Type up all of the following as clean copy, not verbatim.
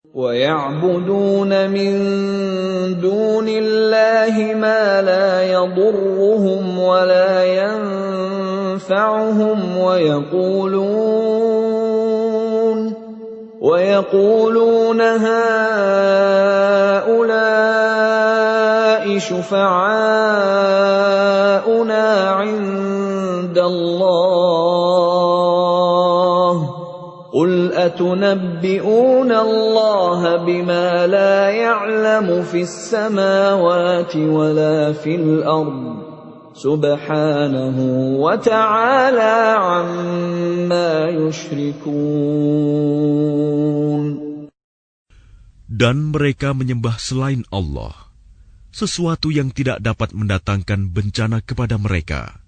وَيَعْبُدُونَ مِن دُونِ اللَّهِ مَا لَا يَضُرُّهُمْ وَلَا يَنفَعُهُمْ وَيَقُولُونَ هَٰؤُلَاءِ شُفَعَاؤُنَا عِندَ اللَّهِ قُلْ أَتُنَبِّئُونَ اللَّهَ بِمَا لَا يَعْلَمُ فِي السَّمَاوَاتِ وَلَا فِي الْأَرْضِ سُبْحَانَهُ وَتَعَالَى عَمَّا يُشْرِكُونَ. Dan mereka menyembah selain Allah, sesuatu yang tidak dapat mendatangkan bencana kepada mereka,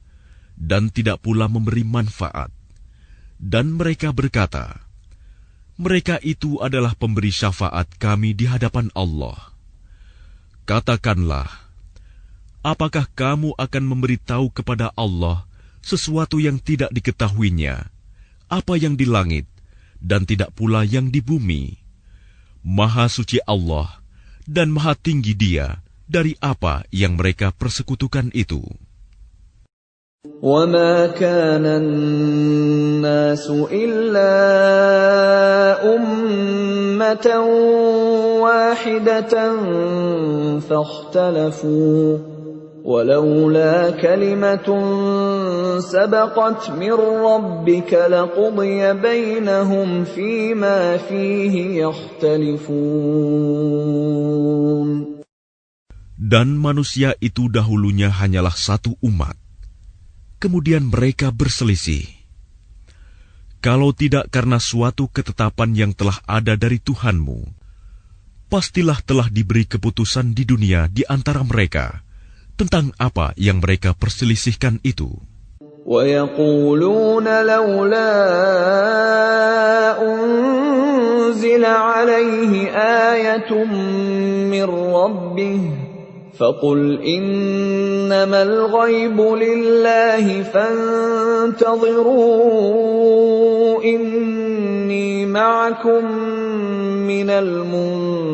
dan tidak pula memberi manfaat. Dan mereka berkata, mereka itu adalah pemberi syafaat kami di hadapan Allah. Katakanlah, apakah kamu akan memberitahu kepada Allah sesuatu yang tidak diketahuinya, apa yang di langit, dan tidak pula yang di bumi? Maha suci Allah, dan maha tinggi Dia dari apa yang mereka persekutukan itu. وَمَا كَانَ النَّاسُ إِلَّا أُمَّةً وَاحِدَةً فَاخْتَلَفُوا وَلَوْلَا كَلِمَةٌ سَبَقَتْ مِنْ رَبِّكَ لَقُضِيَ بَيْنَهُمْ فِيمَا فِيهِ يَخْتَلِفُونَ. Dan manusia itu dahulunya hanyalah satu umat. Kemudian mereka berselisih. Kalau tidak karena suatu ketetapan yang telah ada dari Tuhanmu, pastilah telah diberi keputusan di dunia di antara mereka tentang apa yang mereka perselisihkan itu. وَيَقُولُونَ لَوْلَا أُنزِلَ عَلَيْهِ آيَةٌ مِّن رَّبِّهِ فَقُلْ إِنَّمَا الْغَيْبُ لِلَّهِ فَانتَظِرُوا إِنِّي مَعَكُمْ مِنَ الْمُنتَظِرِينَ.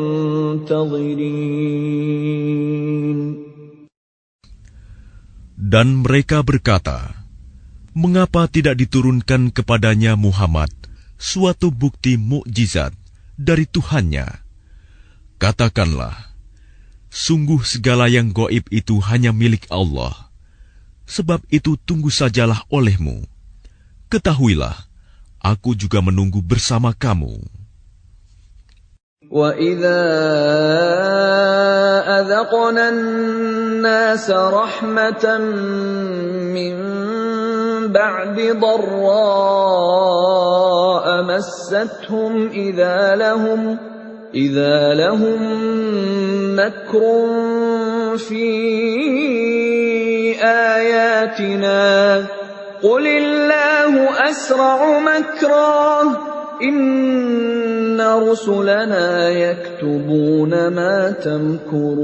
Dan mereka berkata, mengapa tidak diturunkan kepadanya Muhammad suatu bukti mukjizat dari Tuhannya? Katakanlah, sungguh segala yang gaib itu hanya milik Allah. Sebab itu tunggu sajalah olehmu. Ketahuilah, aku juga menunggu bersama kamu. وَإِذَا أَذَقْنَا النَّاسَ رَحْمَةً مِّن بَعْدِ ضَرَّاءَ مَسَّتْهُمْ إِذَا لَهُم مَّكْرٌ فِي آيَاتِنَا قُلِ اللَّهُ أَسْرَعُ مَكْرًا إِنَّ رُسُلَنَا يَكْتُبُونَ مَا تَمْكُرُونَ.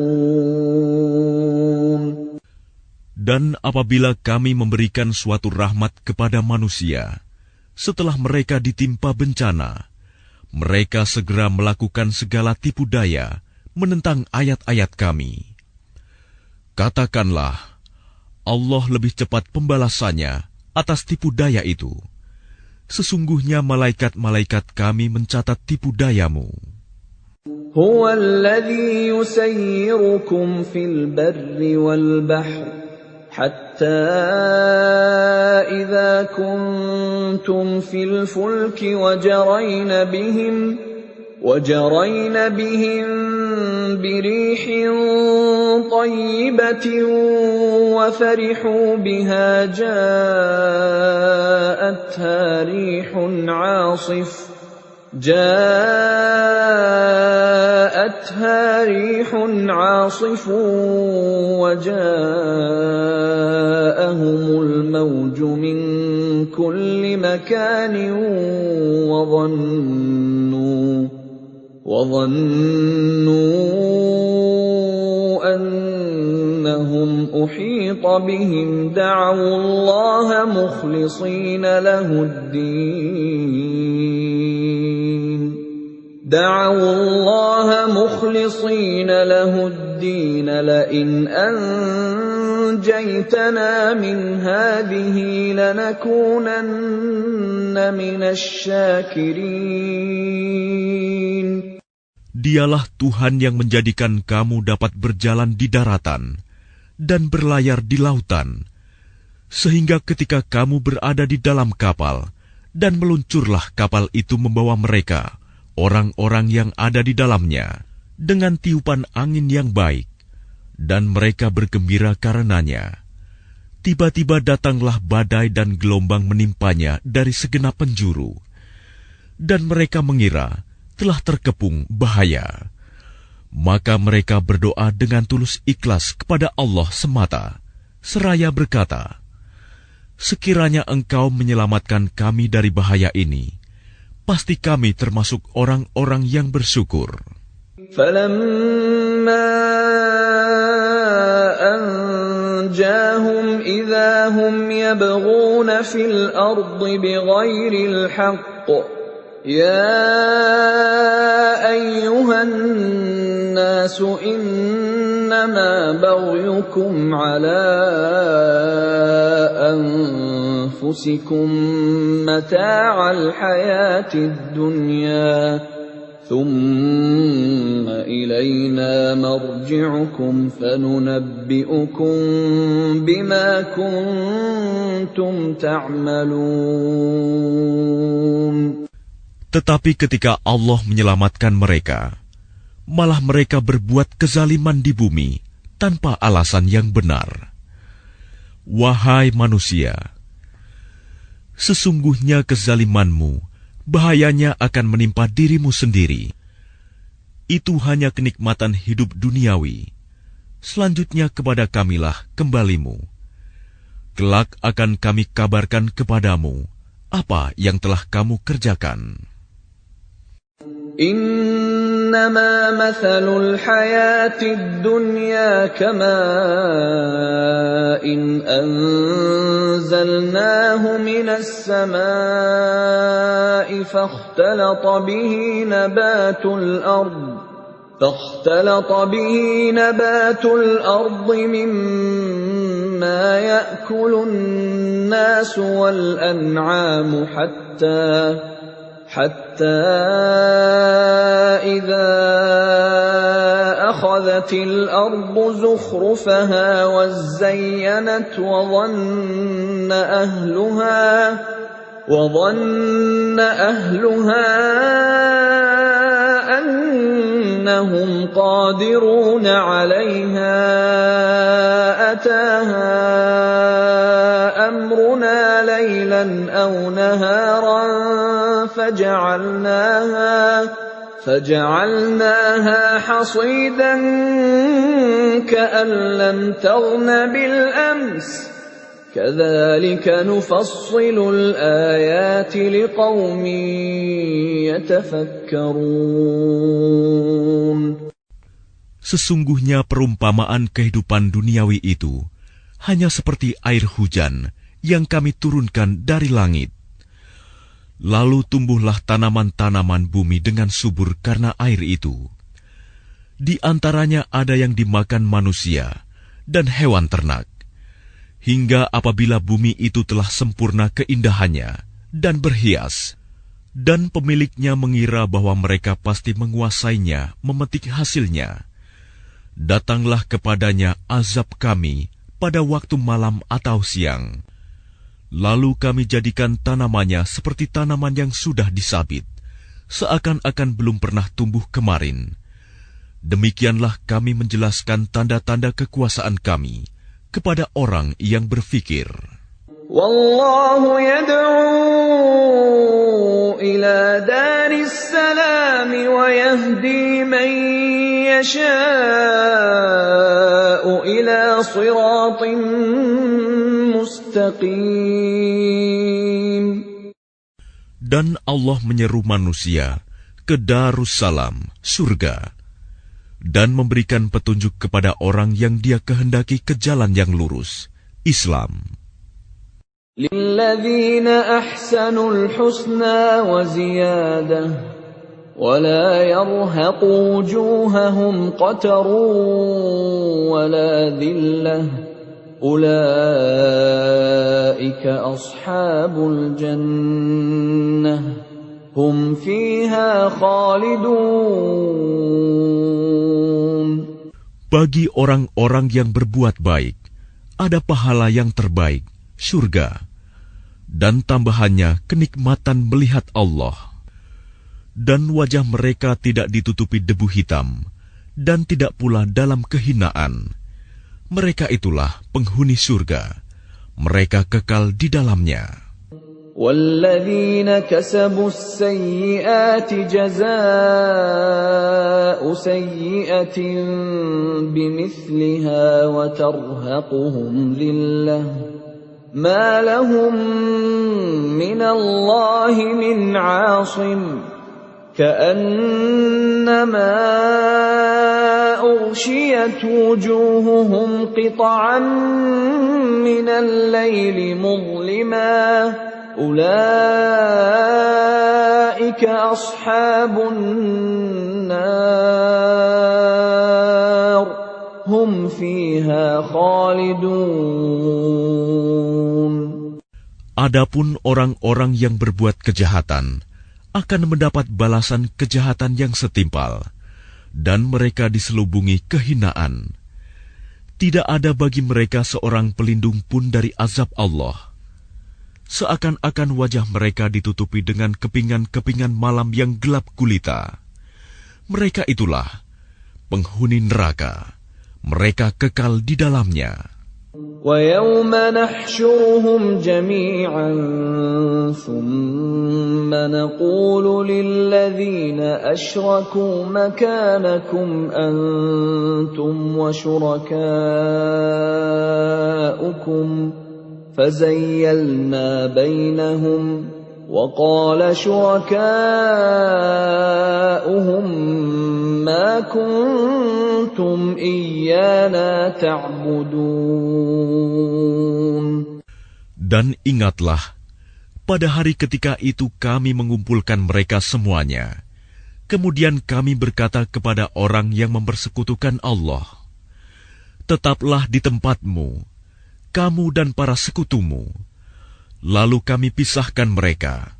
Dan apabila kami memberikan suatu rahmat kepada manusia, setelah mereka ditimpa bencana, mereka segera melakukan segala tipu daya menentang ayat-ayat kami. Katakanlah, Allah lebih cepat pembalasannya atas tipu daya itu. Sesungguhnya malaikat-malaikat kami mencatat tipu dayamu. هُوَ الَّذِي يُسَيِّرُكُمْ فِي الْبَرِّ وَالْبَحْرِ حَتَّى إِذَا كُنتُمْ فِي الْفُلْكِ وَجَرَيْنَ بِهِمْ بِرِيحٍ طَيِّبَةٍ وَفَرِحُوا بِهَا جاءتها ريح عاصف وجاءهم الموج من كل مكان وظنوا أنهم أحيط بهم دعوا الله مخلصين له الدين دعوا الله مخلصين له الدين لئن أنجيتنا من هذه لنكونن من الشاكرين. Dialah Tuhan yang menjadikan kamu dapat berjalan di daratan dan berlayar di lautan, sehingga ketika kamu berada di dalam kapal dan meluncurlah kapal itu membawa mereka, orang-orang yang ada di dalamnya, dengan tiupan angin yang baik, dan mereka bergembira karenanya. Tiba-tiba datanglah badai dan gelombang menimpanya dari segenap penjuru, dan mereka mengira telah terkepung bahaya. Maka mereka berdoa dengan tulus ikhlas kepada Allah semata, seraya berkata, "Sekiranya Engkau menyelamatkan kami dari bahaya ini, pasti kami termasuk orang-orang yang bersyukur." فَلَمَّا أَنْجَاهُمْ إِذَا هُمْ يَبْغُونَ فِي الْأَرْضِ بِغَيْرِ الْحَقِّ يَا أَيُّهَا النَّاسُ إِنَّمَا بَغْيُكُمْ عَلَى أَنفُسِكُم مَّتَاعَ الْحَيَاةِ الدُّنْيَا ثُمَّ إِلَيْنَا مَرْجِعُكُمْ فَنُنَبِّئُكُم بِمَا كُنتُمْ تَعْمَلُونَ. Tetapi ketika Allah menyelamatkan mereka, malah mereka berbuat kezaliman di bumi tanpa alasan yang benar. Wahai manusia, sesungguhnya kezalimanmu bahayanya akan menimpa dirimu sendiri. Itu hanya kenikmatan hidup duniawi. Selanjutnya kepada Kamilah kembalimu. Kelak akan kami kabarkan kepadamu apa yang telah kamu kerjakan. إنما مثل الحياة الدنيا كماء أنزلناه من السماء فاختلط به نبات الأرض مما يأكل الناس والأنعام حتى إذا أخذت الأرض زخرفها وزينت وظن أهلها أنهم قادرون عليها أتاها أمرنا ليلا أو نهارا فجعلناها حصيدا كأن لم تغن بالأمس كذلك نفصل الآيات لقوم يتفكرون. Sesungguhnya perumpamaan kehidupan duniawi itu hanya seperti air hujan yang kami turunkan dari langit. Lalu tumbuhlah tanaman-tanaman bumi dengan subur karena air itu. Di antaranya ada yang dimakan manusia dan hewan ternak. Hingga apabila bumi itu telah sempurna keindahannya dan berhias, dan pemiliknya mengira bahwa mereka pasti menguasainya, memetik hasilnya, datanglah kepadanya azab kami pada waktu malam atau siang. Lalu kami jadikan tanamannya seperti tanaman yang sudah disabit, seakan-akan belum pernah tumbuh kemarin. Demikianlah kami menjelaskan tanda-tanda kekuasaan kami kepada orang yang berfikir. Wallahu yad'u ila daris salam wa yahdi man yasha'u ila siratin mustaqim. Dan Allah menyeru manusia ke Darussalam, surga, dan memberikan petunjuk kepada orang yang Dia kehendaki ke jalan yang lurus, Islam. لِلَّذِينَ أَحْسَنُوا الْحُسْنَى وَزِيَادَةٌ ولا يرهق وجوههم قتر ولا ذلة أولئك أصحاب الجنة هم فيها خالدون. Bagi orang-orang yang berbuat baik, ada pahala yang terbaik, surga, dan tambahannya kenikmatan melihat Allah. Dan wajah mereka tidak ditutupi debu hitam, dan tidak pula dalam kehinaan. Mereka itulah penghuni surga, mereka kekal di dalamnya. وَالَّذِينَ كَسَبُوا السَّيِّئَاتِ جَزَاءُ سَيِّئَةٍ بِمِثْلِهَا وَتَرْهَقُهُمْ ذِلَّةٌ مَا لَهُم مِّنَ اللَّهِ مِنْ عَاصِمٍ كَأَنَّمَا أُغْشِيَتْ وُجُوهُهُمْ قِطَعًا مِّنَ اللَّيْلِ مُظْلِمًا أولئك أصحاب النار هم فيها خالدون. Adapun orang-orang yang berbuat kejahatan akan mendapat balasan kejahatan yang setimpal, dan mereka diselubungi kehinaan. Tidak ada bagi mereka seorang pelindung pun dari azab Allah. Seakan-akan wajah mereka ditutupi dengan kepingan-kepingan malam yang gelap gulita. Mereka itulah penghuni neraka, mereka kekal di dalamnya. وَيَوْمَ نَحْشُرُهُمْ جَمِيعًا ثُمَّ نَقُولُ لِلَّذِينَ أَشْرَكُوا مَكَانَكُمْ أَنْتُمْ وَشُرَكَاؤُكُمْ فَزَيَّلْنَا بَيْنَهُمْ وَقَالَ شُرَكَاؤُهُمْ مَا كُنْتُمْ إِيَّانَا تَعْبُدُونَ. Dan ingatlah, pada hari ketika itu kami mengumpulkan mereka semuanya. Kemudian kami berkata kepada orang yang mempersekutukan Allah, tetaplah di tempatmu, kamu dan para sekutumu. Lalu kami pisahkan mereka,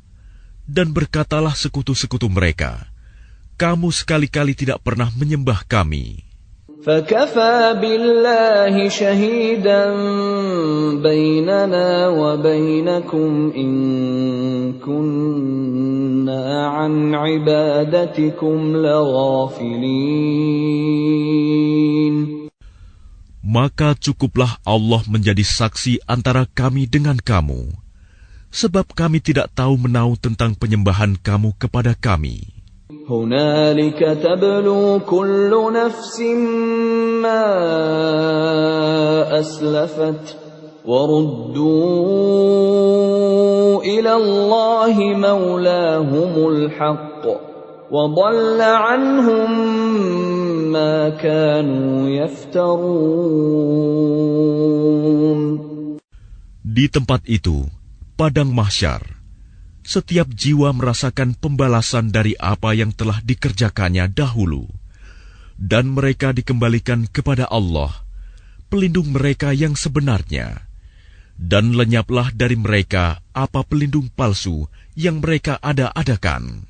dan berkatalah sekutu-sekutu mereka, kamu sekali-kali tidak pernah menyembah kami. فَكَفَى بِاللَّهِ شَهِيدًا بَيْنَنَا وَبَيْنَكُمْ إِن كُنَّا عَنْ عِبَادَتِكُمْ لَغَافِلِينَ. Maka cukuplah Allah menjadi saksi antara kami dengan kamu, sebab kami tidak tahu menau tentang penyembahan kamu kepada kami. هُنَالِكَ تَبْلُو كُلُّ نَفْسٍ مَّا أَسْلَفَتْ وَرُدُّوا إِلَى اللَّهِ مَوْلَاهُمُ الْحَقِّ وَضَلَّ عَنْهُم مَّا كَانُوا يَفْتَرُونَ. Di tempat itu, padang mahsyar, setiap jiwa merasakan pembalasan dari apa yang telah dikerjakannya dahulu, dan mereka dikembalikan kepada Allah, pelindung mereka yang sebenarnya, dan lenyaplah dari mereka apa pelindung palsu yang mereka ada-adakan.